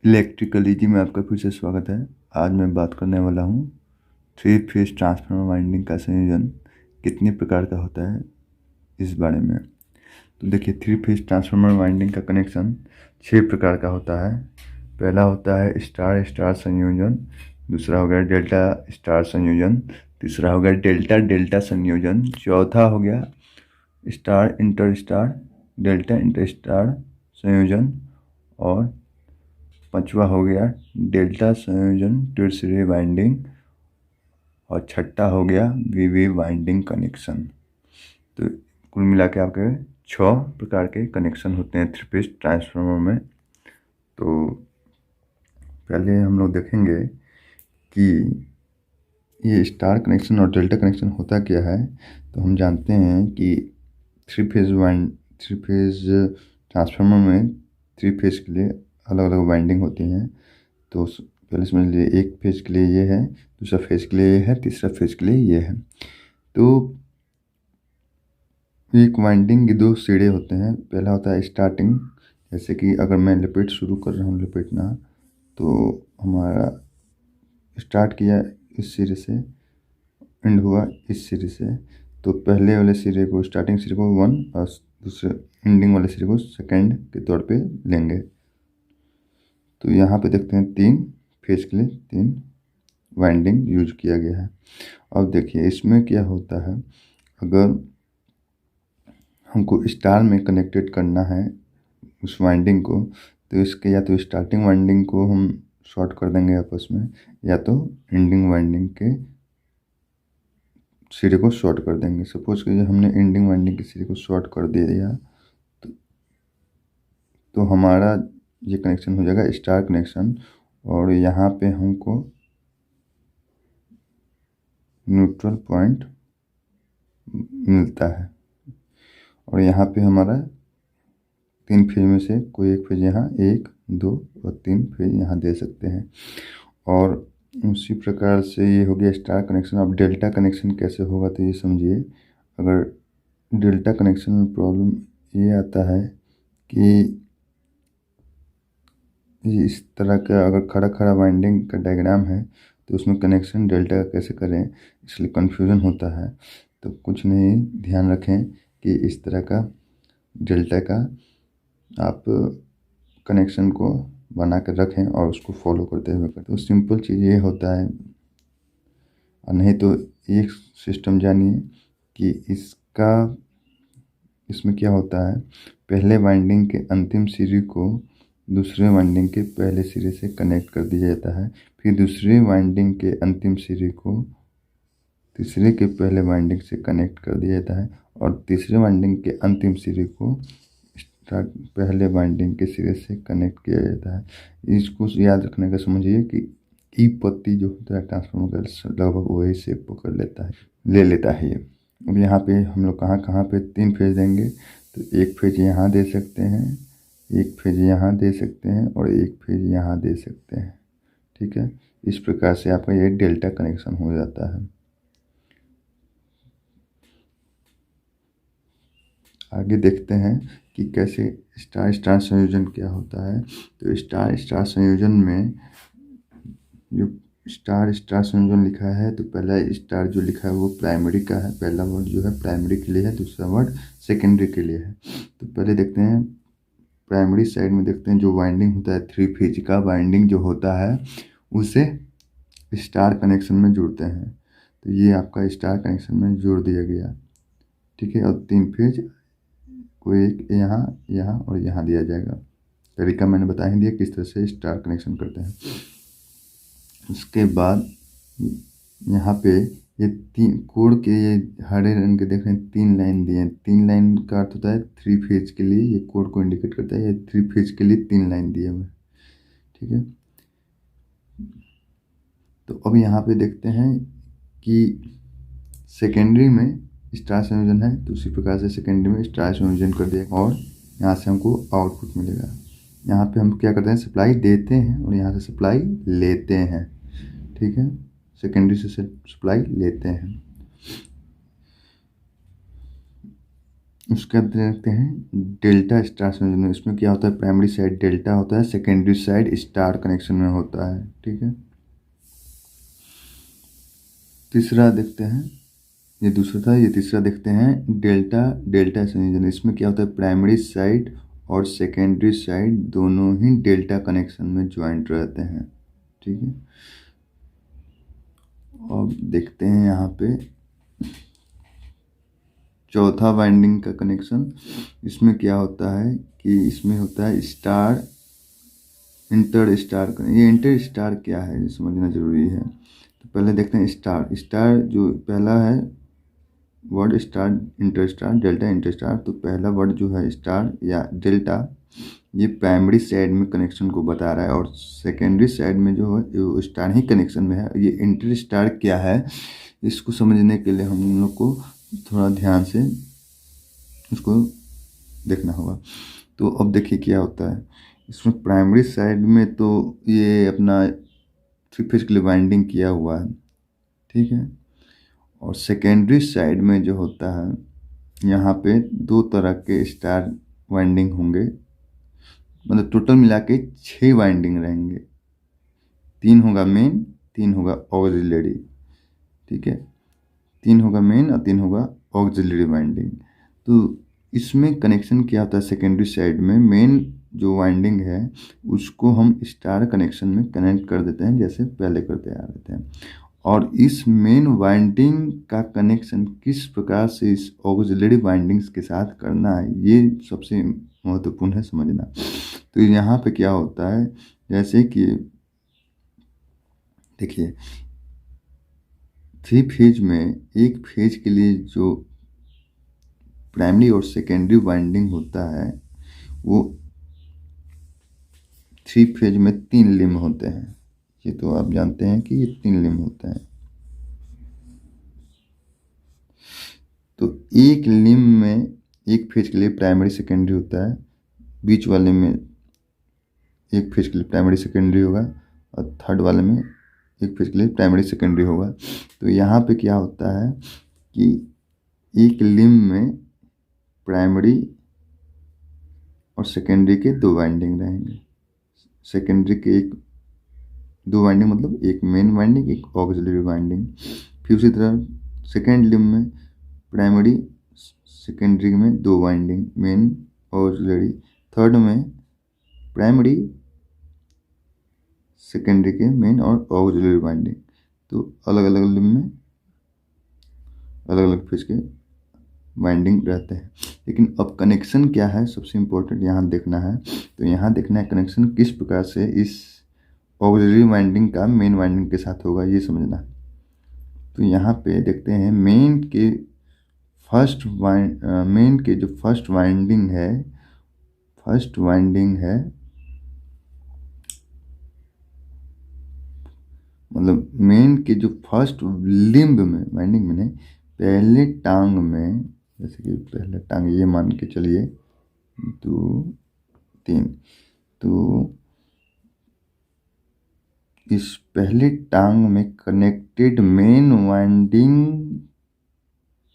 Electrical easy में आपका फिर से स्वागत है। आज मैं बात करने वाला हूँ थ्री फेज ट्रांसफार्मर वाइंडिंग का संयोजन कितने प्रकार का होता है इस बारे में। तो देखिए, थ्री फेज ट्रांसफार्मर वाइंडिंग का कनेक्शन 6 प्रकार का होता है। पहला होता है स्टार स्टार संयोजन, दूसरा हो गया डेल्टा स्टार संयोजन, तीसरा हो गया डेल्टा डेल्टा संयोजन, चौथा हो गया star inter star delta inter star संयोजन, और पांचवा हो गया डेल्टा संयोजन टर्शियरी वाइंडिंग, और छठा हो गया वीवी वाइंडिंग कनेक्शन। तो कुल मिला के आपके 6 प्रकार के कनेक्शन होते हैं थ्री फेज ट्रांसफार्मर में। तो पहले हम लोग देखेंगे कि ये स्टार कनेक्शन और डेल्टा कनेक्शन होता क्या है। तो हम जानते हैं कि थ्री फेज ट्रांसफार्मर में थ्री फेज के लिए अलग अलग वाइंडिंग होती हैं। तो पहले समझ लीजिए, एक फेज के लिए ये है, दूसरा फेज के लिए ये है, तीसरा फेज के लिए ये है। तो एक वाइंडिंग के 2 सिरे होते हैं। पहला होता है स्टार्टिंग, जैसे कि अगर मैं लपेट शुरू कर रहा हूँ लपेटना, तो हमारा स्टार्ट किया इस सिरे से, एंड हुआ इस सिरे से। तो पहले वाले सिरे को, स्टार्टिंग सिरे को 1 और दूसरे एंडिंग वाले सिरे को सेकेंड के तौर पे लेंगे। तो यहाँ पे देखते हैं 3 फेज के लिए 3 वाइंडिंग यूज किया गया है। अब देखिए इसमें क्या होता है, अगर हमको स्टार में कनेक्टेड करना है उस वाइंडिंग को, तो इसके या तो स्टार्टिंग वाइंडिंग को हम शॉर्ट कर देंगे आपस में, या तो एंडिंग वाइंडिंग के सिरे को शॉर्ट कर देंगे। सपोज कि हमने एंडिंग वाइंडिंग के सिरे को शॉर्ट कर दिया, तो हमारा ये कनेक्शन हो जाएगा स्टार कनेक्शन, और यहाँ पे हमको न्यूट्रल पॉइंट मिलता है। और यहाँ पे हमारा 3 फेज में से कोई एक फेज यहाँ 1, 2 और 3 फेज यहाँ दे सकते हैं। और उसी प्रकार से ये हो गया स्टार कनेक्शन। अब डेल्टा कनेक्शन कैसे होगा, तो ये समझिए, अगर डेल्टा कनेक्शन में प्रॉब्लम ये आता है कि इस तरह का अगर खड़ा खड़ा वाइंडिंग का डायग्राम है, तो उसमें कनेक्शन डेल्टा का कैसे करें, इसलिए कन्फ्यूज़न होता है। तो कुछ नहीं, ध्यान रखें कि इस तरह का डेल्टा का आप कनेक्शन को बना कर रखें और उसको फॉलो करते हुए करें। तो सिंपल चीज़ ये होता है। और नहीं तो एक सिस्टम जानिए कि इसमें क्या होता है, पहले वाइंडिंग के अंतिम सिरे को दूसरे वाइंडिंग के पहले सिरे से कनेक्ट कर दिया जाता है, फिर दूसरे वाइंडिंग के अंतिम सिरे को तीसरे के पहले वाइंडिंग से कनेक्ट कर दिया जाता है, और तीसरे वाइंडिंग के अंतिम सिरे को पहले वाइंडिंग के सिरे से कनेक्ट किया जाता है। इसको याद रखने का समझिए कि ई पत्ती जो होता है ट्रांसफार्मर का, लगभग वही शेप पकड़ ले लेता है ये। अब यहाँ पे हम लोग कहाँ कहाँ पे 3 फेज देंगे, तो एक फेज यहाँ दे सकते हैं, एक फेज यहाँ दे सकते हैं, और एक फेज यहाँ दे सकते हैं। ठीक है, इस प्रकार से आपका ये डेल्टा कनेक्शन हो जाता है। आगे देखते हैं कि कैसे स्टार स्टार संयोजन क्या होता है। तो स्टार स्टार संयोजन में जो स्टार स्टार संयोजन लिखा है, तो पहला स्टार जो लिखा है वो प्राइमरी का है। पहला वर्ड जो है प्राइमरी के लिए है, दूसरा वर्ड सेकेंडरी के लिए है। तो पहले देखते हैं प्राइमरी साइड में, देखते हैं जो वाइंडिंग होता है थ्री फेज का वाइंडिंग जो होता है, उसे स्टार कनेक्शन में जोड़ते हैं। तो ये आपका स्टार कनेक्शन में जोड़ दिया गया। ठीक है, और 3 फेज को एक यहाँ यहाँ और यहाँ दिया जाएगा। तरीका मैंने बता ही दिया किस तरह से स्टार कनेक्शन करते हैं। उसके बाद यहाँ पे ये 3 कोड के, ये हरे रंग के देख रहे हैं 3 लाइन दिए हैं। 3 लाइन का अर्थ होता है 3 फेज के लिए, ये कोड को इंडिकेट करता है। ये 3 फेज के लिए 3 लाइन दिए हुए। ठीक है, तो अब यहाँ पे देखते हैं कि सेकेंडरी में स्टार संयोजन है, तो उसी प्रकार से सेकेंडरी में स्टार संयोजन कर दिया, और यहाँ से हमको आउटपुट मिलेगा। यहाँ पे हम क्या करते हैं, सप्लाई देते हैं और यहाँ से सप्लाई लेते हैं। ठीक है, सेकेंडरी से सप्लाई लेते हैं। उसके बाद देखते हैं डेल्टा स्टार संयोजन। इसमें क्या होता है, प्राइमरी साइड डेल्टा होता है, सेकेंडरी साइड स्टार कनेक्शन में होता है। ठीक है, तीसरा देखते हैं, ये दूसरा था, ये तीसरा देखते हैं डेल्टा डेल्टा संयोजन। इसमें क्या होता है, प्राइमरी साइड और सेकेंडरी साइड दोनों ही डेल्टा कनेक्शन में ज्वाइंट रहते हैं। ठीक है, अब देखते हैं यहाँ पे चौथा वाइंडिंग का कनेक्शन। इसमें क्या होता है कि इसमें होता है स्टार इंटर स्टार। ये इंटर स्टार क्या है ये समझना जरूरी है। तो पहले देखते हैं स्टार। स्टार जो पहला है word star inter star delta inter star, तो पहला वर्ड जो है स्टार या डेल्टा, ये प्राइमरी साइड में कनेक्शन को बता रहा है, और सेकेंडरी साइड में जो है वो स्टार ही कनेक्शन में है। ये इंटर स्टार क्या है इसको समझने के लिए हम लोग को थोड़ा ध्यान से उसको देखना होगा। तो अब देखिए क्या होता है, इसमें प्राइमरी साइड में तो ये अपना 3 फेज के लिए वाइंडिंग किया हुआ है। ठीक है, और सेकेंडरी साइड में जो होता है यहाँ पे 2 तरह के स्टार वाइंडिंग होंगे, मतलब टोटल मिला के 6 वाइंडिंग रहेंगे। 3 होगा मेन, 3 होगा ऑक्सिलरी। ठीक है, 3 होगा मेन और 3 होगा ऑक्सिलरी वाइंडिंग। तो इसमें कनेक्शन क्या होता है, सेकेंडरी साइड में मेन जो वाइंडिंग है उसको हम स्टार कनेक्शन में कनेक्ट कर देते हैं, जैसे पहले करते आ रहे थे। और इस मेन वाइंडिंग का कनेक्शन किस प्रकार से इस ऑक्सिलरी वाइंडिंग्स के साथ करना है, ये सबसे महत्वपूर्ण है समझना। तो यहाँ पे क्या होता है, जैसे कि देखिए 3 फेज में, एक फेज के लिए जो प्राइमरी और सेकेंडरी वाइंडिंग होता है वो 3 फेज में 3 लिम होते हैं। ये तो आप जानते हैं कि ये 3 लिम होते हैं। तो एक लिम में एक फेज के लिए प्राइमरी सेकेंडरी होता है, बीच वाले में एक फेज के लिए प्राइमरी सेकेंडरी होगा, और थर्ड वाले में एक फेज के लिए प्राइमरी सेकेंडरी होगा। तो यहाँ पे क्या होता है कि एक लिम में प्राइमरी और सेकेंडरी के 2 वाइंडिंग रहेंगे। सेकेंडरी के एक 2 वाइंडिंग मतलब एक मेन वाइंडिंग एक ऑक्सिलरी वाइंडिंग। फिर उसी तरह सेकेंड लिम में प्राइमरी सेकेंडरी में 2 वाइंडिंग मेन ऑक्सिलरी। थर्ड में प्राइमरी सेकेंडरी के मेन और ऑक्सिलरी वाइंडिंग। तो अलग अलग लिम में अलग अलग फेज के वाइंडिंग रहते हैं। लेकिन अब कनेक्शन क्या है सबसे इम्पोर्टेंट यहाँ देखना है। तो यहाँ देखना है कनेक्शन किस प्रकार से इस ऑक्सिलरी वाइंडिंग का मेन वाइंडिंग के साथ होगा, ये समझना है। तो यहाँ पे देखते हैं मेन के जो फर्स्ट वाइंडिंग है मतलब मेन के जो फर्स्ट लिम्ब में वाइंडिंग में नहीं, पहले टांग में, जैसे कि पहला टांग ये मान के चलिए 2 3, तो इस पहले टांग में कनेक्टेड मेन वाइंडिंग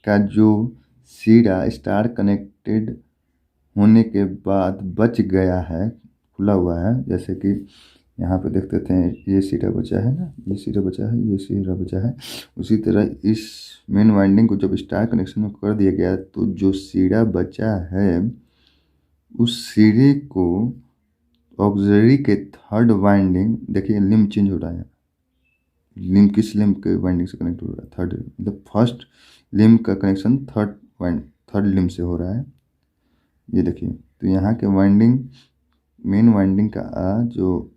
का जो सिरा स्टार कनेक्टेड होने के बाद बच गया है, खुला हुआ है, जैसे कि यहाँ पे देखते थे ये सिरा बचा है ना, ये सिरा बचा है, ये सिरा बचा है। उसी तरह इस मेन वाइंडिंग को जब स्टार कनेक्शन में कर दिया गया तो जो सिरा बचा है उस सिरे को ऑक्सिलरी के थर्ड वाइंडिंग, देखिए लिम चेंज हो रहा है, लिम किस लिम के वाइंडिंग से कनेक्ट हो रहा है, थर्ड, मतलब फर्स्ट लिम का कनेक्शन थर्ड लिम से हो रहा है। ये देखिए, तो यहाँ के वाइंडिंग मेन वाइंडिंग का जो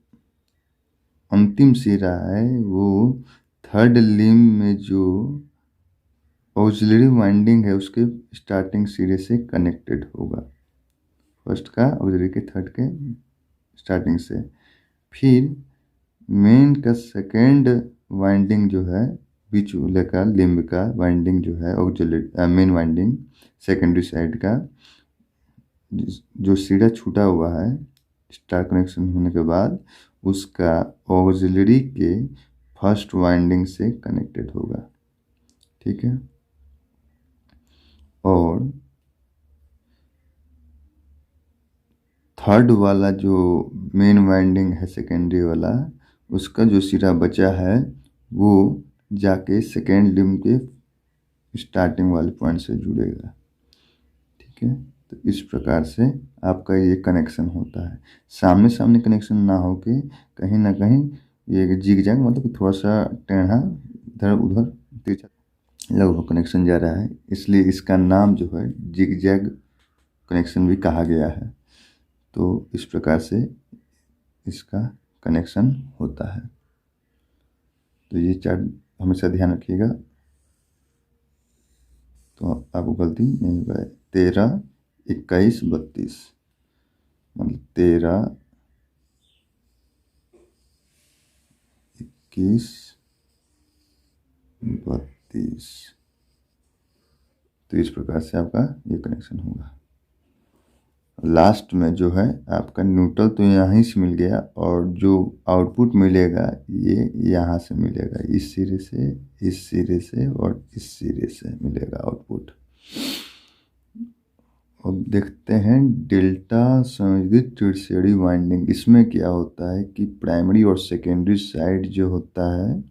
अंतिम सिरा है वो थर्ड लिम में जो ऑक्सिलरी वाइंडिंग है उसके स्टार्टिंग सिरे से कनेक्टेड होगा, फर्स्ट का ऑक्सिलरी के थर्ड के स्टार्टिंग से। फिर मेन का सेकेंड वाइंडिंग जो है बीच वाले का लिम्ब का वाइंडिंग जो है auxiliary main winding secondary side का जो सिरा छूटा हुआ है स्टार कनेक्शन होने के बाद उसका ऑक्सिलरी के फर्स्ट वाइंडिंग से कनेक्टेड होगा। ठीक है, और थर्ड वाला जो मेन वाइंडिंग है सेकेंडरी वाला, उसका जो सिरा बचा है वो जाके सेकेंड लिंब के स्टार्टिंग वाले पॉइंट से जुड़ेगा। ठीक है, तो इस प्रकार से आपका ये कनेक्शन होता है। सामने सामने कनेक्शन ना हो के कहीं ना कहीं ये जिग जैग मतलब थोड़ा सा टेढ़ा इधर उधर तिरछा लगभग कनेक्शन जा रहा है, इसलिए इसका नाम जो है जिग जैग कनेक्शन भी कहा गया है। तो इस प्रकार से इसका कनेक्शन होता है। तो ये चार्ट हमेशा ध्यान रखिएगा। तो आपको गलती नहीं होगा। 13, 21, 32 मतलब 13, 21, 32। तो इस प्रकार से आपका ये कनेक्शन होगा। लास्ट में जो है आपका न्यूट्रल तो यहाँ से मिल गया, और जो आउटपुट मिलेगा ये यहाँ से मिलेगा, इस सिरे से, इस सिरे से और इस सिरे से मिलेगा आउटपुट। अब देखते हैं डेल्टा संयोजित टर्शियरी वाइंडिंग। इसमें क्या होता है कि प्राइमरी और सेकेंडरी साइड जो होता है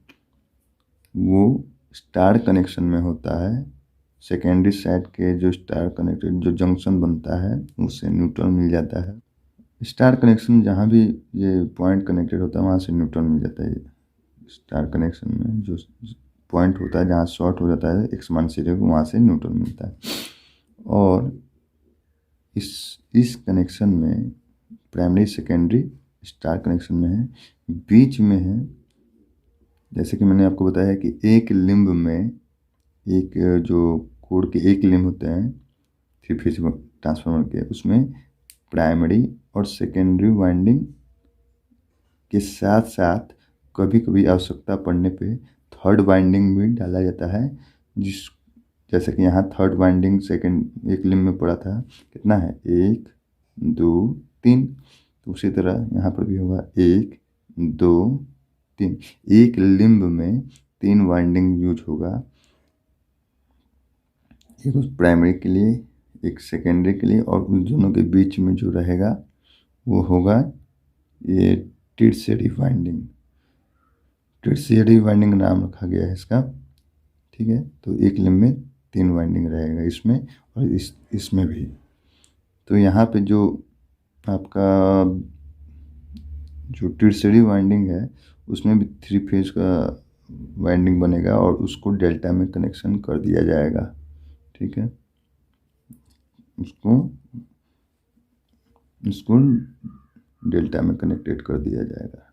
वो स्टार कनेक्शन में होता है। सेकेंडरी साइड के जो स्टार कनेक्टेड जो जंक्शन बनता है उससे न्यूट्रल मिल जाता है। स्टार कनेक्शन जहाँ भी ये पॉइंट कनेक्टेड होता है वहाँ से न्यूट्रल मिल जाता है। स्टार कनेक्शन में जो पॉइंट होता है जहाँ शॉर्ट हो जाता है एक समान सिरे को, वहाँ से न्यूट्रल मिलता है। और इस कनेक्शन में प्राइमरी सेकेंडरी स्टार कनेक्शन में है, बीच में है। जैसे कि मैंने आपको बताया कि एक लिंब में एक जो कोड के एक लिंब होते हैं 3 फेज ट्रांसफार्मर के, उसमें प्राइमरी और सेकेंडरी वाइंडिंग के साथ साथ कभी कभी आवश्यकता पड़ने पे थर्ड वाइंडिंग भी डाला जाता है। जैसे कि यहाँ थर्ड वाइंडिंग सेकेंड एक लिंब में पड़ा था, कितना है 1, 2, 3। तो उसी तरह यहाँ पर भी होगा 1, 2, 3। एक लिंब में 3 वाइंडिंग यूज होगा, एक उस प्राइमरी के लिए, एक सेकेंडरी के लिए, और उन दोनों के बीच में जो रहेगा वो होगा ये टर्शियरी वाइंडिंग। टर्शियरी वाइंडिंग नाम रखा गया है इसका। ठीक है, तो एक लिंब में 3 वाइंडिंग रहेगा इसमें और इसमें भी। तो यहाँ पे जो आपका जो टर्शियरी वाइंडिंग है उसमें भी 3 फेज का वाइंडिंग बनेगा और उसको डेल्टा में कनेक्शन कर दिया जाएगा। ठीक है, इसको डेल्टा में कनेक्टेड कर दिया जाएगा।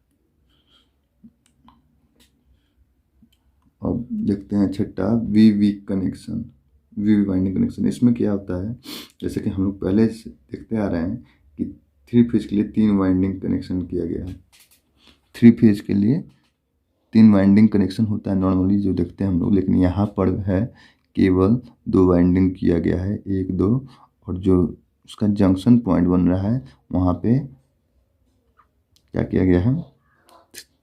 अब देखते हैं छठा V connection, V winding connection. इसमें क्या होता है, जैसे कि हम लोग पहले से देखते आ रहे हैं कि 3 फेज के लिए 3 वाइंडिंग कनेक्शन किया गया है। 3 फेज के लिए 3 वाइंडिंग कनेक्शन होता है नॉर्मली जो देखते हैं हम लोग, लेकिन यहाँ पर है केवल 2 वाइंडिंग किया गया है, 1, 2, और जो उसका जंक्शन पॉइंट बन रहा है वहाँ पे क्या किया गया है,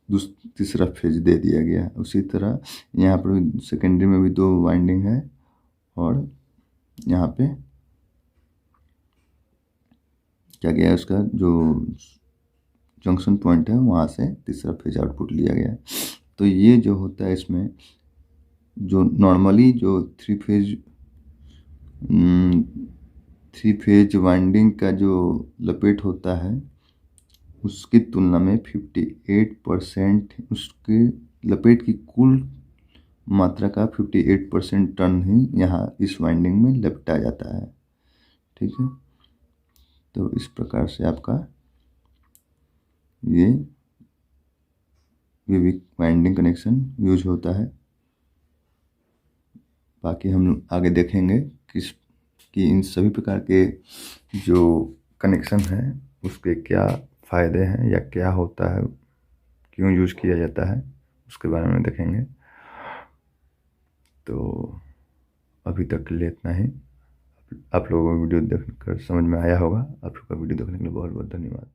तीसरा फेज दे दिया गया है। उसी तरह यहाँ पर सेकेंडरी में भी 2 वाइंडिंग है और यहाँ पे क्या गया है, उसका जो जंक्शन पॉइंट है वहाँ से तीसरा फेज आउटपुट लिया गया है। तो ये जो होता है इसमें जो नॉर्मली जो 3 फेज वाइंडिंग का जो लपेट होता है उसकी तुलना में 58% उसके लपेट की कुल मात्रा का 58% टर्न ही यहाँ इस वाइंडिंग में लपटा जाता है। ठीक है, तो इस प्रकार से आपका ये विविक वाइंडिंग कनेक्शन यूज होता है। बाकी हम आगे देखेंगे कि इन सभी प्रकार के जो कनेक्शन हैं उसके क्या फ़ायदे हैं या क्या होता है, क्यों यूज किया जाता है, उसके बारे में देखेंगे। तो अभी तक के लिए इतना ही। आप लोगों को वीडियो देखकर समझ में आया होगा। आप लोगों का वीडियो देखने के लिए बहुत बहुत धन्यवाद।